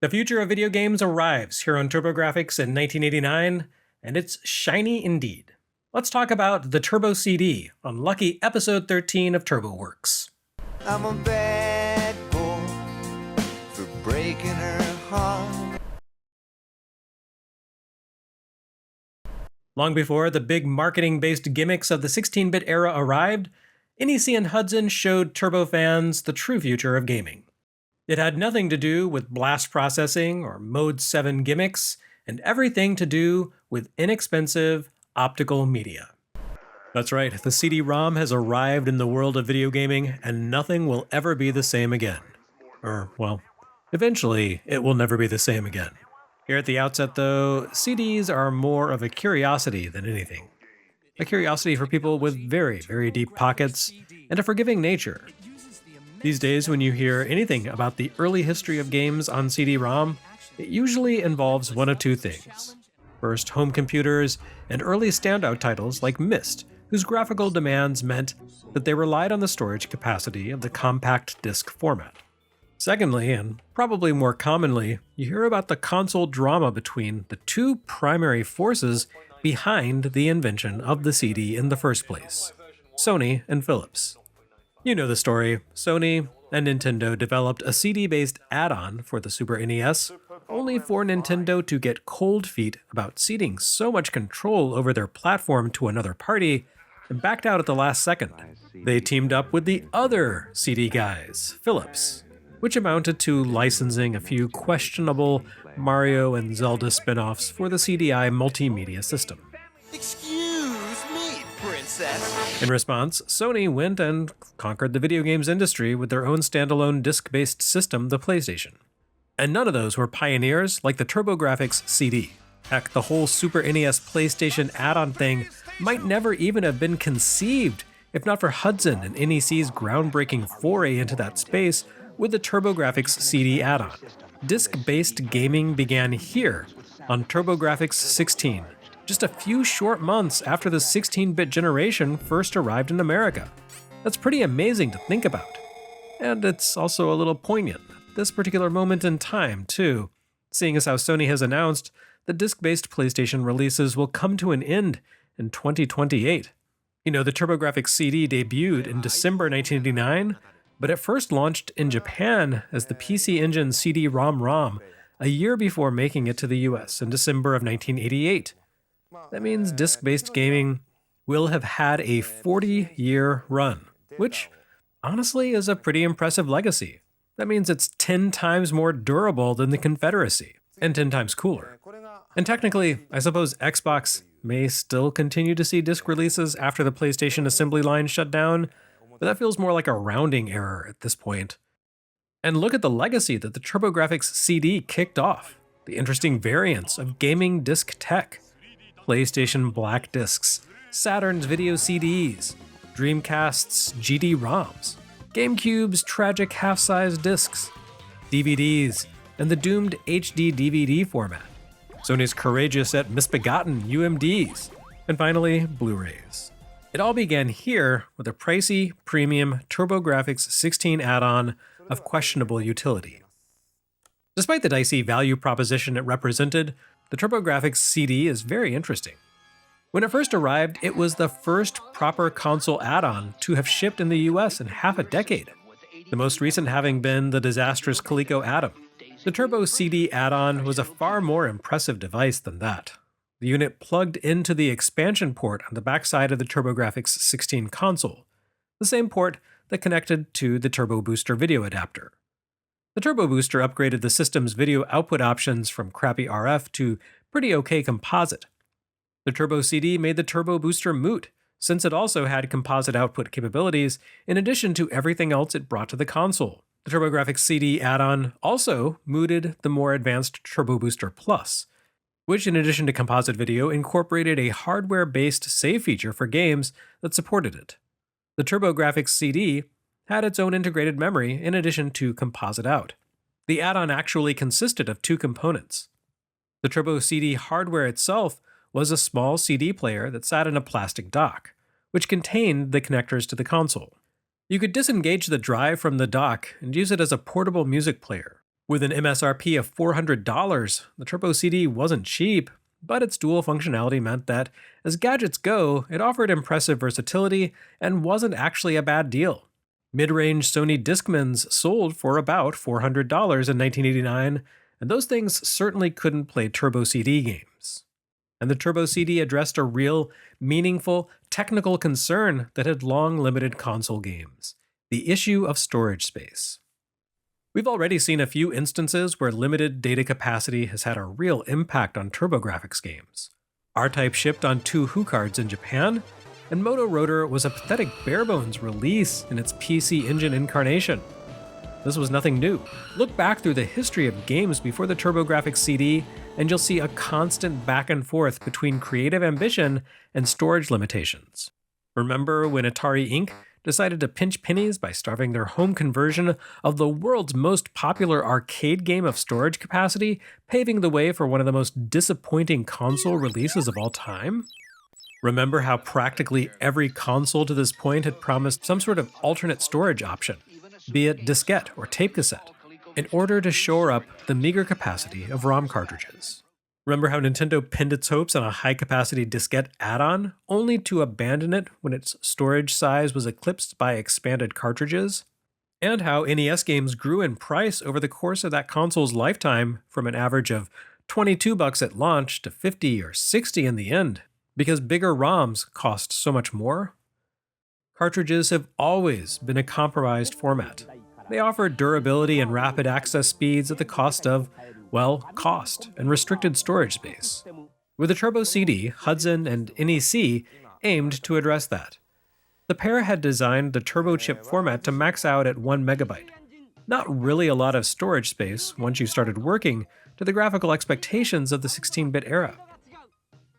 The future of video games arrives here on TurboGrafx in 1989, and it's shiny indeed. Let's talk about the Turbo CD on lucky episode 13 of TurboWorks. I'm a bad boy for breaking her heart. Long before the big marketing-based gimmicks of the 16-bit era arrived, NEC and Hudson showed Turbo fans the true future of gaming. It had nothing to do with blast processing or Mode 7 gimmicks, and everything to do with inexpensive optical media. That's right, the CD-ROM has arrived in the world of video gaming, and nothing will ever be the same again. Or, well, eventually it will never be the same again. Here at the outset, though, CDs are more of a curiosity than anything. A curiosity for people with very, very deep pockets and a forgiving nature. These days, when you hear anything about the early history of games on CD-ROM, it usually involves one of two things. First, home computers and early standout titles like Myst, whose graphical demands meant that they relied on the storage capacity of the compact disc format. Secondly, and probably more commonly, you hear about the console drama between the two primary forces behind the invention of the CD in the first place: Sony and Philips. You know the story. Sony and Nintendo developed a CD-based add-on for the Super NES, only for Nintendo to get cold feet about ceding so much control over their platform to another party, and backed out at the last second. They teamed up with the other CD guys, Philips, which amounted to licensing a few questionable Mario and Zelda spin-offs for the CDI multimedia system. Excuse me, princess. In response, Sony went and conquered the video games industry with their own standalone disc-based system, the PlayStation. And none of those were pioneers like the TurboGrafx CD. Heck, the whole Super NES PlayStation add-on thing might never even have been conceived if not for Hudson and NEC's groundbreaking foray into that space with the TurboGrafx CD add-on. Disc-based gaming began here on TurboGrafx 16, just a few short months after the 16-bit generation first arrived in America. That's pretty amazing to think about. And it's also a little poignant at this particular moment in time, too, seeing as how Sony has announced that disc-based PlayStation releases will come to an end in 2028. You know, the TurboGrafx CD debuted in December 1989, but it first launched in Japan as the PC Engine CD-ROM a year before making it to the US in December of 1988. That means disc-based gaming will have had a 40-year run, which honestly is a pretty impressive legacy. That means it's 10 times more durable than the Confederacy, and 10 times cooler. And technically, I suppose Xbox may still continue to see disc releases after the PlayStation assembly line shut down, but that feels more like a rounding error at this point. And look at the legacy that the TurboGrafx CD kicked off. The interesting variants of gaming disc tech. PlayStation black discs, Saturn's video CDs, Dreamcast's GD-ROMs, GameCube's tragic half-size discs, DVDs, and the doomed HD DVD format, Sony's courageous yet misbegotten UMDs, and finally, Blu-rays. It all began here with a pricey, premium TurboGrafx 16 add-on of questionable utility. Despite the dicey value proposition it represented, the TurboGrafx CD is very interesting. When it first arrived, it was the first proper console add-on to have shipped in the US in half a decade, the most recent having been the disastrous Coleco Atom. The Turbo CD add-on was a far more impressive device than that. The unit plugged into the expansion port on the backside of the TurboGrafx 16 console, the same port that connected to the Turbo Booster video adapter. The Turbo Booster upgraded the system's video output options from crappy RF to pretty okay composite. The Turbo CD made the Turbo Booster moot, since it also had composite output capabilities in addition to everything else it brought to the console. The TurboGrafx CD add-on also mooted the more advanced Turbo Booster Plus, which in addition to composite video incorporated a hardware-based save feature for games that supported it. The TurboGrafx CD had its own integrated memory in addition to composite out. The add-on actually consisted of two components. The Turbo CD hardware itself was a small CD player that sat in a plastic dock, which contained the connectors to the console. You could disengage the drive from the dock and use it as a portable music player, With an MSRP of $400, the Turbo CD wasn't cheap, but its dual functionality meant that, as gadgets go, it offered impressive versatility and wasn't actually a bad deal. Mid-range Sony Discmans sold for about $400 in 1989, and those things certainly couldn't play Turbo CD games. And the Turbo CD addressed a real, meaningful, technical concern that had long limited console games: the issue of storage space. We've already seen a few instances where limited data capacity has had a real impact on TurboGrafx games. R-Type shipped on 2 HuCards in Japan, and Moto Rotor was a pathetic barebones release in its PC Engine incarnation. This was nothing new. Look back through the history of games before the TurboGrafx CD, and you'll see a constant back and forth between creative ambition and storage limitations. Remember when Atari Inc. decided to pinch pennies by starving their home conversion of the world's most popular arcade game of storage capacity, paving the way for one of the most disappointing console releases of all time? Remember how practically every console to this point had promised some sort of alternate storage option, be it diskette or tape cassette, in order to shore up the meager capacity of ROM cartridges? Remember how Nintendo pinned its hopes on a high-capacity diskette add-on, only to abandon it when its storage size was eclipsed by expanded cartridges? And how NES games grew in price over the course of that console's lifetime, from an average of $22 at launch to $50 or $60 in the end, because bigger ROMs cost so much more? Cartridges have always been a compromised format. They offer durability and rapid access speeds at the cost of, well, cost and restricted storage space. With the Turbo CD, Hudson and NEC aimed to address that. The pair had designed the turbo chip format to max out at 1 megabyte. Not really a lot of storage space once you started working to the graphical expectations of the 16-bit era.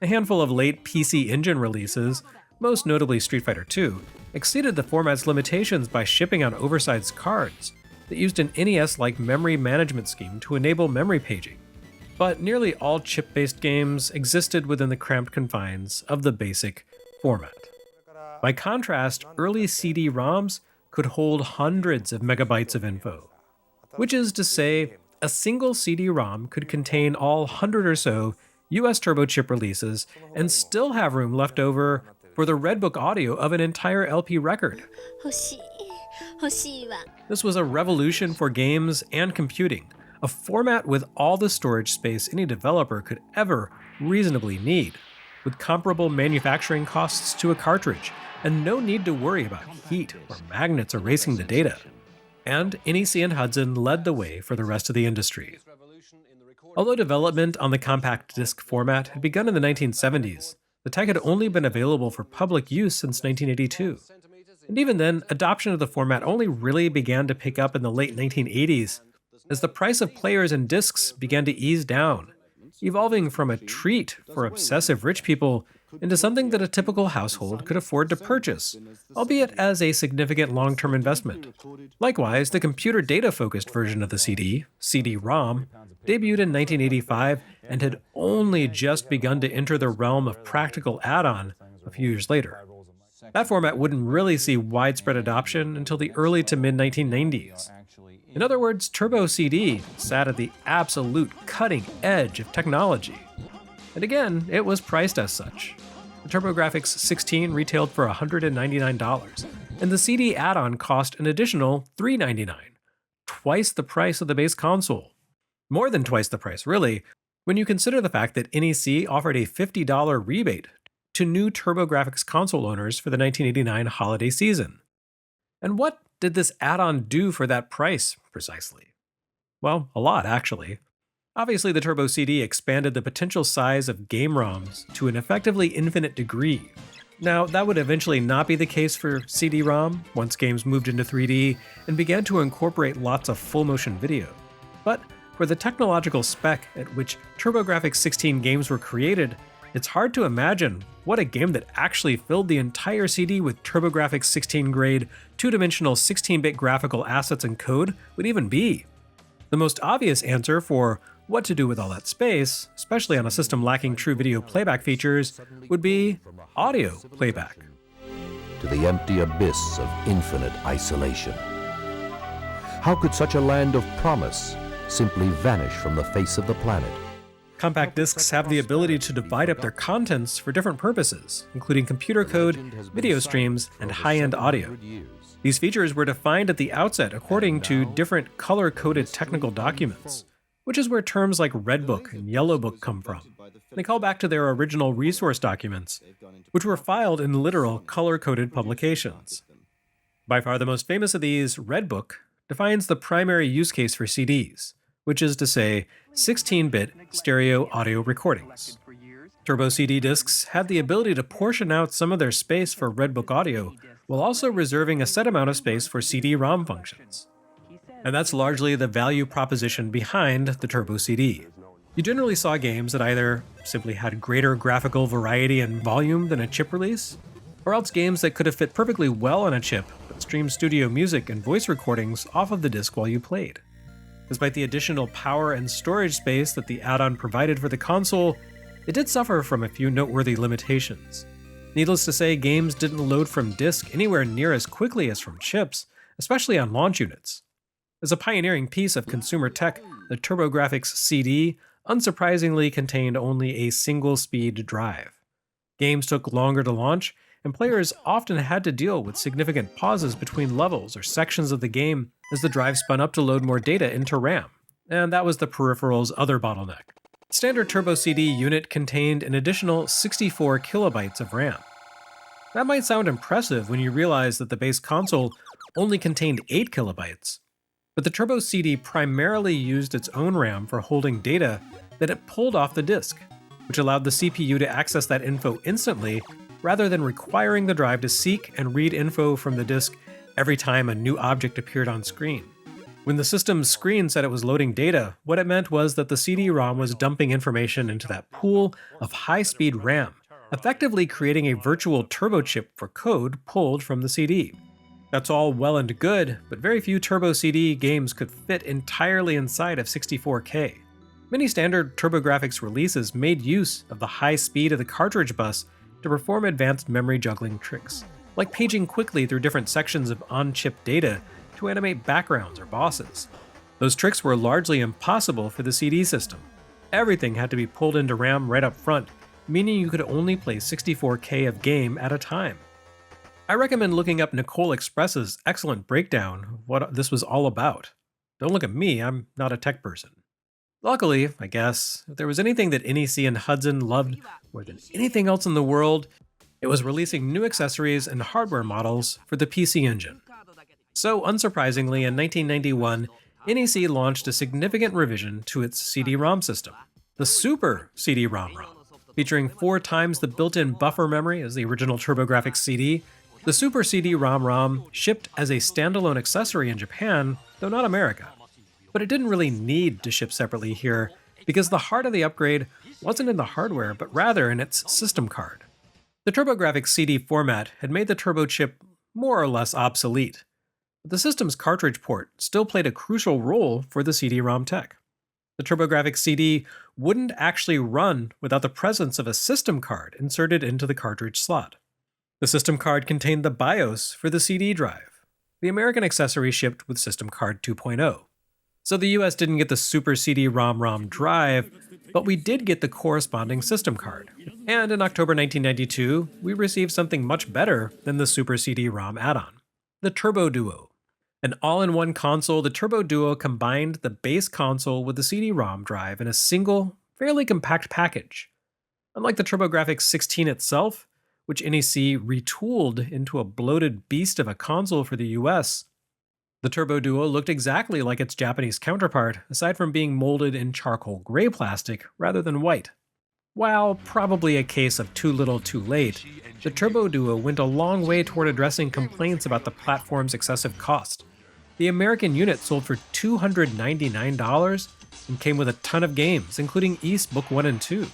A handful of late PC Engine releases, most notably Street Fighter II, exceeded the format's limitations by shipping on oversized cards that used an NES-like memory management scheme to enable memory paging. But nearly all chip-based games existed within the cramped confines of the basic format. By contrast, early CD-ROMs could hold hundreds of megabytes of info, which is to say, a single CD-ROM could contain all 100 or so US turbo chip releases and still have room left over for the Redbook audio of an entire LP record. This was a revolution for games and computing, a format with all the storage space any developer could ever reasonably need, with comparable manufacturing costs to a cartridge, and no need to worry about heat or magnets erasing the data. And NEC and Hudson led the way for the rest of the industry. Although development on the compact disc format had begun in the 1970s, the tech had only been available for public use since 1982. And even then, adoption of the format only really began to pick up in the late 1980s, as the price of players and discs began to ease down, evolving from a treat for obsessive rich people into something that a typical household could afford to purchase, albeit as a significant long-term investment. Likewise, the computer data-focused version of the CD, CD-ROM, debuted in 1985 and had only just begun to enter the realm of practical add-on a few years later. That format wouldn't really see widespread adoption until the early to mid-1990s. In other words, Turbo CD sat at the absolute cutting edge of technology. And again, it was priced as such. The TurboGrafx 16 retailed for $199, and the CD add-on cost an additional $399, twice the price of the base console. More than twice the price, really, when you consider the fact that NEC offered a $50 rebate to new TurboGrafx console owners for the 1989 holiday season. And what did this add-on do for that price, precisely? Well, a lot, actually. Obviously, the Turbo CD expanded the potential size of game ROMs to an effectively infinite degree. Now, that would eventually not be the case for CD-ROM once games moved into 3D and began to incorporate lots of full-motion video. But for the technological spec at which TurboGrafx 16 games were created, it's hard to imagine what a game that actually filled the entire CD with TurboGrafx 16 grade, two-dimensional 16-bit graphical assets and code would even be. The most obvious answer for what to do with all that space, especially on a system lacking true video playback features, would be audio playback. To the empty abyss of infinite isolation. How could such a land of promise simply vanish from the face of the planet. Compact discs have the ability to divide up their contents for different purposes, including computer code, video streams, and high-end audio. These features were defined at the outset according to different color-coded technical documents, which is where terms like Red Book and Yellow Book come from. They call back to their original resource documents, which were filed in literal color-coded publications. By far the most famous of these, Red Book, defines the primary use case for CDs, which is to say 16-bit stereo audio recordings. Turbo CD discs had the ability to portion out some of their space for Red Book audio, while also reserving a set amount of space for CD-ROM functions. And that's largely the value proposition behind the Turbo CD. You generally saw games that either simply had greater graphical variety and volume than a chip release, or else games that could have fit perfectly well on a chip but streamed studio music and voice recordings off of the disc while you played. Despite the additional power and storage space that the add-on provided for the console, it did suffer from a few noteworthy limitations. Needless to say, games didn't load from disk anywhere near as quickly as from chips, especially on launch units. As a pioneering piece of consumer tech, the TurboGrafx CD unsurprisingly contained only a single-speed drive. Games took longer to launch, and players often had to deal with significant pauses between levels or sections of the game as the drive spun up to load more data into RAM, and that was the peripheral's other bottleneck. Standard Turbo CD unit contained an additional 64 kilobytes of RAM. That might sound impressive when you realize that the base console only contained 8 kilobytes, but the Turbo CD primarily used its own RAM for holding data that it pulled off the disk, which allowed the CPU to access that info instantly rather than requiring the drive to seek and read info from the disk every time a new object appeared on screen. When the system's screen said it was loading data, what it meant was that the CD-ROM was dumping information into that pool of high-speed RAM, effectively creating a virtual turbo chip for code pulled from the CD. That's all well and good, but very few Turbo CD games could fit entirely inside of 64K. Many standard TurboGrafx releases made use of the high speed of the cartridge bus to perform advanced memory juggling tricks, like paging quickly through different sections of on-chip data to animate backgrounds or bosses. Those tricks were largely impossible for the CD system. Everything had to be pulled into RAM right up front, meaning you could only play 64K of game at a time. I recommend looking up Nicole Express's excellent breakdown of what this was all about. Don't look at me, I'm not a tech person. Luckily, I guess, if there was anything that NEC and Hudson loved more than anything else in the world, it was releasing new accessories and hardware models for the PC Engine. So, unsurprisingly, in 1991, NEC launched a significant revision to its CD-ROM system, the Super CD-ROM, featuring 4 times the built-in buffer memory as the original TurboGrafx CD. The Super CD-ROM shipped as a standalone accessory in Japan, though not America. But it didn't really need to ship separately here, because the heart of the upgrade wasn't in the hardware, but rather in its system card. The TurboGrafx CD format had made the turbo chip more or less obsolete, but the system's cartridge port still played a crucial role for the CD-ROM tech. The TurboGrafx CD wouldn't actually run without the presence of a system card inserted into the cartridge slot. The system card contained the BIOS for the CD drive. The American accessory shipped with System Card 2.0. So the US didn't get the Super CD-ROM drive, but we did get the corresponding system card. And in October 1992, we received something much better than the Super CD-ROM add-on, the Turbo Duo. An all-in-one console, the Turbo Duo combined the base console with the CD-ROM drive in a single, fairly compact package. Unlike the TurboGrafx 16 itself, which NEC retooled into a bloated beast of a console for the US, the Turbo Duo looked exactly like its Japanese counterpart, aside from being molded in charcoal gray plastic rather than white. While probably a case of too little too late, the Turbo Duo went a long way toward addressing complaints about the platform's excessive cost. The American unit sold for $299 and came with a ton of games, including Ys Book 1 and 2.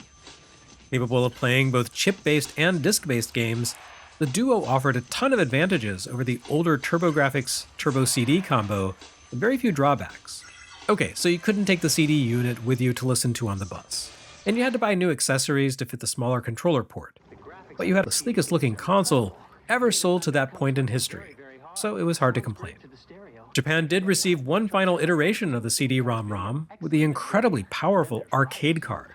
Capable of playing both chip-based and disk-based games, the Duo offered a ton of advantages over the older TurboGrafx Turbo CD combo and very few drawbacks. Okay, so you couldn't take the CD unit with you to listen to on the bus, and you had to buy new accessories to fit the smaller controller port. But you had the sleekest looking console ever sold to that point in history, so it was hard to complain. Japan did receive one final iteration of the CD-ROM with the incredibly powerful arcade card.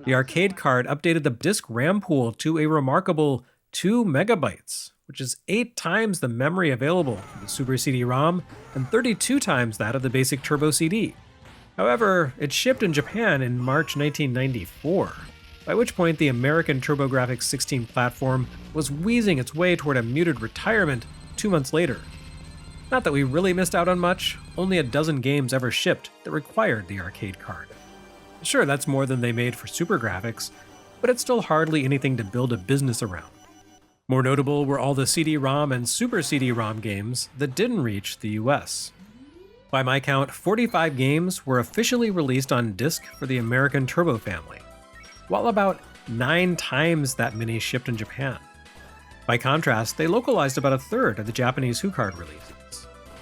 The arcade card updated the disk RAM pool to a remarkable 2 megabytes, which is 8 times the memory available for the Super CD-ROM and 32 times that of the basic Turbo CD. However, it shipped in Japan in March 1994, by which point the American TurboGrafx 16 platform was wheezing its way toward a muted retirement 2 months later. Not that we really missed out on much, only a dozen games ever shipped that required the arcade card. Sure, that's more than they made for SuperGrafx, but it's still hardly anything to build a business around. More notable were all the CD-ROM and Super CD-ROM games that didn't reach the US. By my count, 45 games were officially released on disc for the American Turbo family, while about 9 times that many shipped in Japan. By contrast, they localized about a third of the Japanese HuCard releases.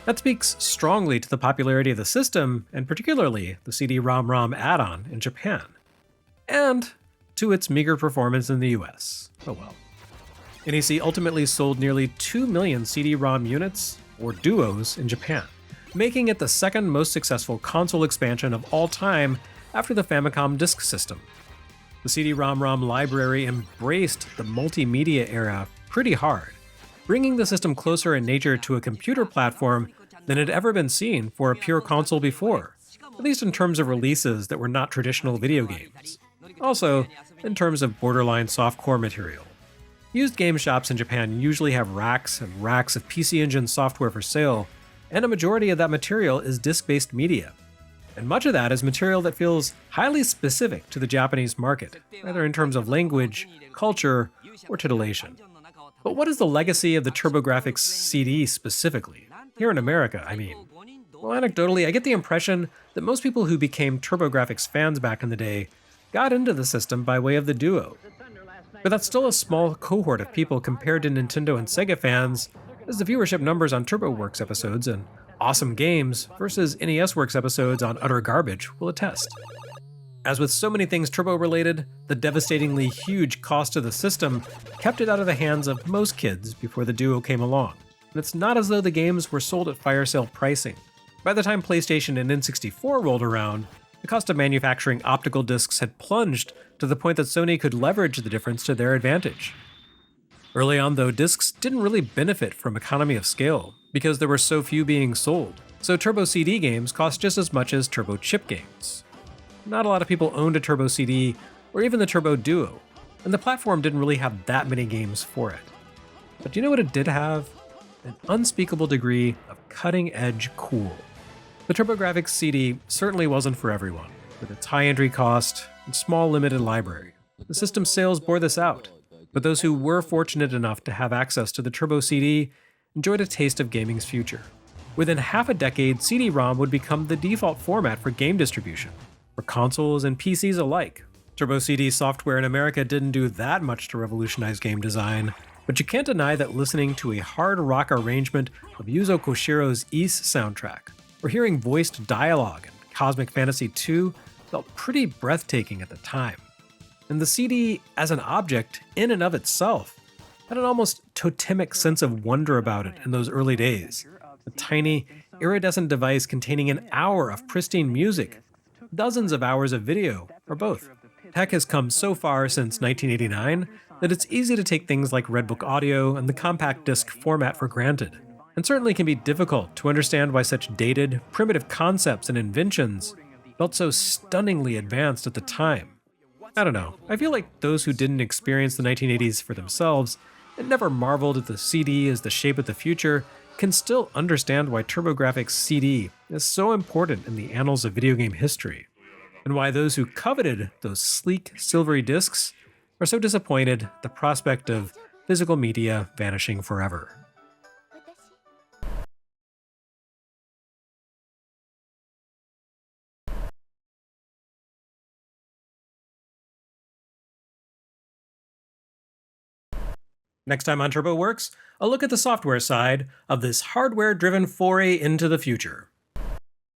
That speaks strongly to the popularity of the system, and particularly the CD-ROM add-on in Japan, and to its meager performance in the US. Oh well. NEC ultimately sold nearly 2 million CD-ROM units, or duos, in Japan, making it the second most successful console expansion of all time after the Famicom Disk System. The CD-ROM library embraced the multimedia era pretty hard, bringing the system closer in nature to a computer platform than had ever been seen for a pure console before, at least in terms of releases that were not traditional video games. Also, in terms of borderline softcore material. Used game shops in Japan usually have racks and racks of PC Engine software for sale, and a majority of that material is disc-based media. And much of that is material that feels highly specific to the Japanese market, either in terms of language, culture, or titillation. But what is the legacy of the TurboGrafx CD specifically? Here in America, I mean. Well, anecdotally, I get the impression that most people who became TurboGrafx fans back in the day got into the system by way of the Duo. But that's still a small cohort of people compared to Nintendo and Sega fans, as the viewership numbers on TurboWorks episodes and awesome games versus NES Works episodes on utter garbage will attest. As with so many things Turbo-related, the devastatingly huge cost of the system kept it out of the hands of most kids before the Duo came along. And it's not as though the games were sold at fire sale pricing. By the time PlayStation and N64 rolled around, the cost of manufacturing optical discs had plunged to the point that Sony could leverage the difference to their advantage. Early on, though, discs didn't really benefit from economy of scale because there were so few being sold, so Turbo CD games cost just as much as Turbo chip games. Not a lot of people owned a Turbo CD or even the Turbo Duo, and the platform didn't really have that many games for it. But do you know what it did have? An unspeakable degree of cutting-edge cool. The TurboGrafx CD certainly wasn't for everyone, with its high entry cost and small limited library. The system's sales bore this out, but those who were fortunate enough to have access to the Turbo CD enjoyed a taste of gaming's future. Within half a decade, CD-ROM would become the default format for game distribution, for consoles and PCs alike. Turbo CD software in America didn't do that much to revolutionize game design, but you can't deny that listening to a hard rock arrangement of Yuzo Koshiro's Ys soundtrack, or hearing voiced dialogue in Cosmic Fantasy II felt pretty breathtaking at the time. And the CD, as an object, in and of itself, had an almost totemic sense of wonder about it in those early days. A tiny, iridescent device containing an hour of pristine music, dozens of hours of video, or both. Tech has come so far since 1989 that it's easy to take things like Redbook audio and the compact disc format for granted, and certainly can be difficult to understand why such dated, primitive concepts and inventions felt so stunningly advanced at the time. I don't know, I feel like those who didn't experience the 1980s for themselves and never marveled at the CD as the shape of the future can still understand why TurboGrafx CD is so important in the annals of video game history, and why those who coveted those sleek, silvery discs are so disappointed at the prospect of physical media vanishing forever. Next time on TurboWorks, a look at the software side of this hardware-driven foray into the future.